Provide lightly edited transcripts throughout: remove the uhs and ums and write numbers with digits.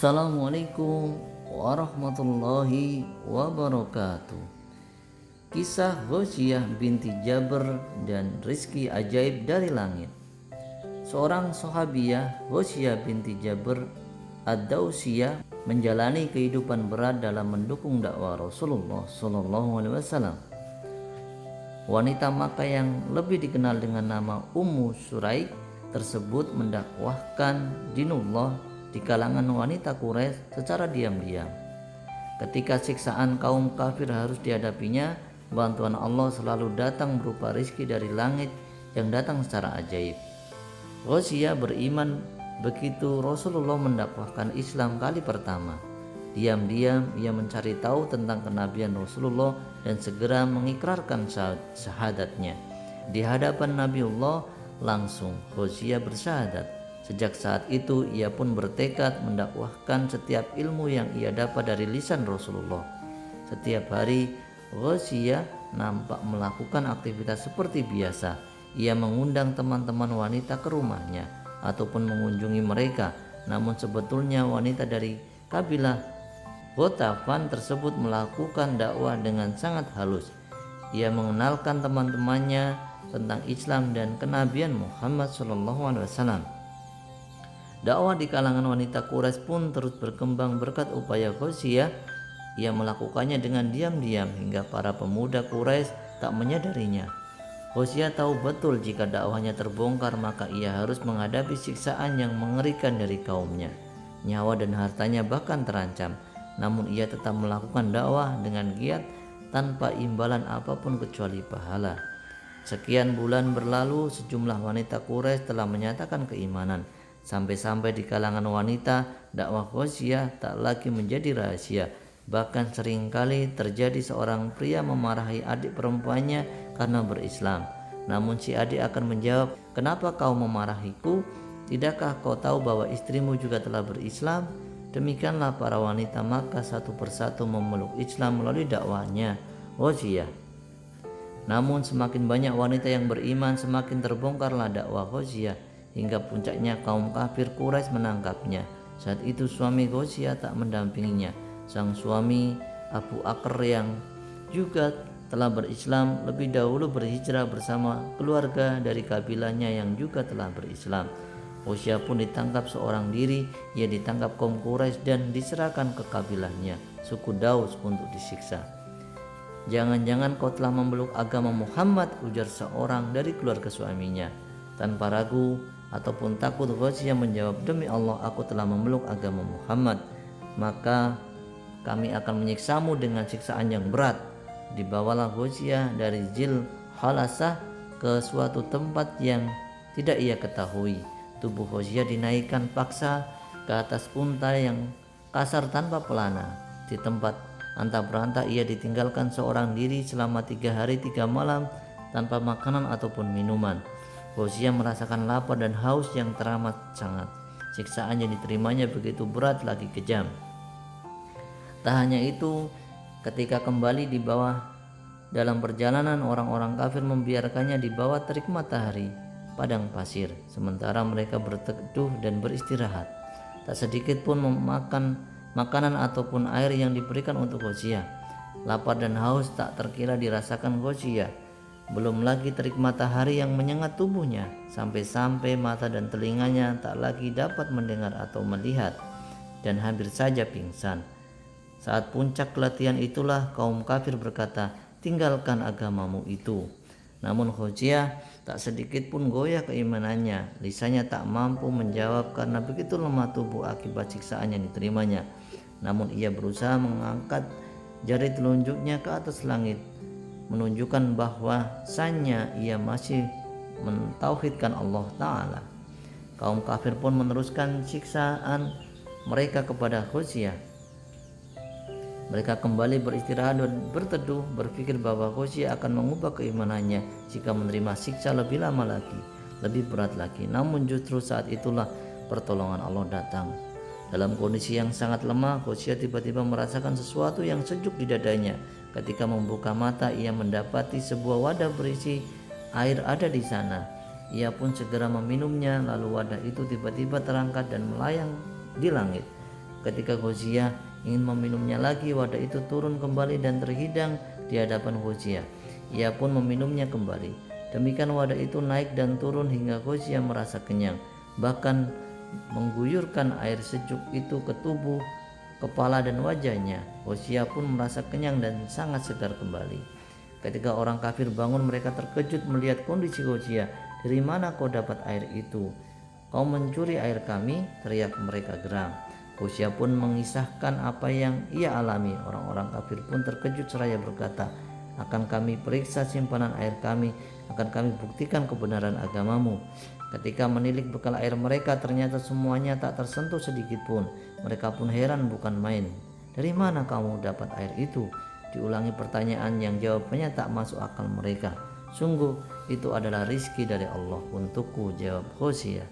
Assalamualaikum warahmatullahi wabarakatuh. Kisah Ghosyah binti Jabr dan rizki ajaib dari langit. Seorang sahabiah, Ghosyah binti Jabr ad-Dausiyah, menjalani kehidupan berat dalam mendukung dakwah Rasulullah SAW. Wanita Makkah yang lebih dikenal dengan nama Ummu Suraik tersebut mendakwahkan dinullah di kalangan wanita Quraisy secara diam-diam. Ketika siksaan kaum kafir harus dihadapinya, bantuan Allah selalu datang berupa rizki dari langit yang datang secara ajaib. Ghosyah beriman begitu Rasulullah mendakwahkan Islam kali pertama. Diam-diam ia mencari tahu tentang kenabian Rasulullah dan segera mengikrarkan syahadatnya. Di hadapan Nabiullah langsung Ghosyah bersyahadat. Sejak saat itu ia pun bertekad mendakwahkan setiap ilmu yang ia dapat dari lisan Rasulullah. Setiap hari Ghosyah nampak melakukan aktivitas seperti biasa. Ia mengundang teman-teman wanita ke rumahnya ataupun mengunjungi mereka. Namun sebetulnya wanita dari kabilah Ghatafan tersebut melakukan dakwah dengan sangat halus. Ia mengenalkan teman-temannya tentang Islam dan kenabian Muhammad SAW. Dakwah di kalangan wanita Quraisy pun terus berkembang berkat upaya Ghosyah. Ia melakukannya dengan diam-diam hingga para pemuda Quraisy tak menyadarinya. Ghosyah tahu betul jika dakwahnya terbongkar maka ia harus menghadapi siksaan yang mengerikan dari kaumnya. Nyawa dan hartanya bahkan terancam. Namun ia tetap melakukan dakwah dengan giat tanpa imbalan apapun kecuali pahala. Sekian bulan berlalu, sejumlah wanita Quraisy telah menyatakan keimanan. Sampai-sampai di kalangan wanita, dakwah Ghosyah tak lagi menjadi rahasia. Bahkan seringkali terjadi seorang pria memarahi adik perempuannya karena berislam. Namun si adik akan menjawab, "Kenapa kau memarahiku? Tidakkah kau tahu bahwa istrimu juga telah berislam?" Demikianlah para wanita Makkah satu persatu memeluk Islam melalui dakwahnya Ghosyah. Namun semakin banyak wanita yang beriman, semakin terbongkarlah dakwah Ghosyah. Hingga puncaknya kaum kafir Quraisy menangkapnya. Saat itu suami Ghosyah tak mendampinginya. Sang suami Abu Akr yang juga telah berislam lebih dahulu berhijrah bersama keluarga dari kabilahnya yang juga telah berislam. Ghosyah pun ditangkap seorang diri. Ia ditangkap kaum Quraisy dan diserahkan ke kabilahnya, suku Daus, untuk disiksa. "Jangan-jangan kau telah memeluk agama Muhammad," ujar seorang dari keluarga suaminya. Tanpa ragu ataupun takut Ghosyah menjawab, "Demi Allah, aku telah memeluk agama Muhammad. Maka kami akan menyiksamu dengan siksaan yang berat." Dibawalah Ghosyah dari Zil Halasah ke suatu tempat yang tidak ia ketahui. Tubuh Ghosyah dinaikkan paksa ke atas unta yang kasar tanpa pelana. Di tempat antah berantah ia ditinggalkan seorang diri selama 3 hari 3 malam tanpa makanan ataupun minuman. Ghosyah merasakan lapar dan haus yang teramat sangat. Siksaan yang diterimanya begitu berat lagi kejam. Tak hanya itu, ketika kembali di bawah dalam perjalanan, orang-orang kafir membiarkannya di bawah terik matahari padang pasir, sementara mereka berteduh dan beristirahat. Tak sedikit pun memakan makanan ataupun air yang diberikan untuk Ghosyah. Lapar dan haus tak terkira dirasakan Ghosyah. Belum lagi terik matahari yang menyengat tubuhnya, sampai-sampai mata dan telinganya tak lagi dapat mendengar atau melihat, dan hampir saja pingsan. Saat puncak keletihan itulah kaum kafir berkata, "Tinggalkan agamamu itu." Namun Ghosyah tak sedikit pun goyah keimanannya. Lisannya tak mampu menjawab karena begitu lemah tubuh akibat siksaan yang diterimanya. Namun ia berusaha mengangkat jari telunjuknya ke atas langit, menunjukkan bahwasannya ia masih mentauhidkan Allah Ta'ala. Kaum kafir pun meneruskan siksaan mereka kepada Ghosyah. Mereka kembali beristirahat dan berteduh, berpikir bahwa Ghosyah akan mengubah keimanannya jika menerima siksa lebih lama lagi, lebih berat lagi. Namun justru saat itulah pertolongan Allah datang. Dalam kondisi yang sangat lemah, Ghosyah tiba-tiba merasakan sesuatu yang sejuk di dadanya. Ketika membuka mata, ia mendapati sebuah wadah berisi air ada di sana. Ia pun segera meminumnya, lalu wadah itu tiba-tiba terangkat dan melayang di langit. Ketika Hosea ingin meminumnya lagi, wadah itu turun kembali dan terhidang di hadapan Hosea. Ia pun meminumnya kembali. Demikian wadah itu naik dan turun hingga Hosea merasa kenyang, bahkan mengguyurkan air sejuk itu ke tubuh, kepala dan wajahnya. Hosea pun merasa kenyang dan sangat segar kembali. Ketika orang kafir bangun, mereka terkejut melihat kondisi Hosea. "Dari mana kau dapat air itu? Kau mencuri air kami," teriak mereka geram. Hosea pun mengisahkan apa yang ia alami. Orang-orang kafir pun terkejut seraya berkata, "Akan kami periksa simpanan air kami, akan kami buktikan kebenaran agamamu." Ketika menilik bekal air mereka, ternyata semuanya tak tersentuh sedikit pun. Mereka pun heran bukan main. "Dari mana kamu dapat air itu?" Diulangi pertanyaan yang jawabannya tak masuk akal mereka. "Sungguh itu adalah rizki dari Allah untukku," jawab Hosea.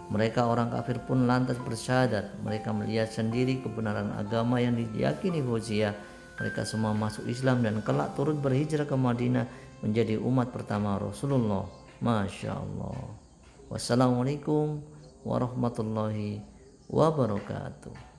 Mereka orang kafir pun lantas bersyahadat. Mereka melihat sendiri kebenaran agama yang diyakini Hosea. Mereka semua masuk Islam dan kelak turut berhijrah ke Madinah menjadi umat pertama Rasulullah. Masya Allah. Wassalamualaikum warahmatullahi wabarakatuh.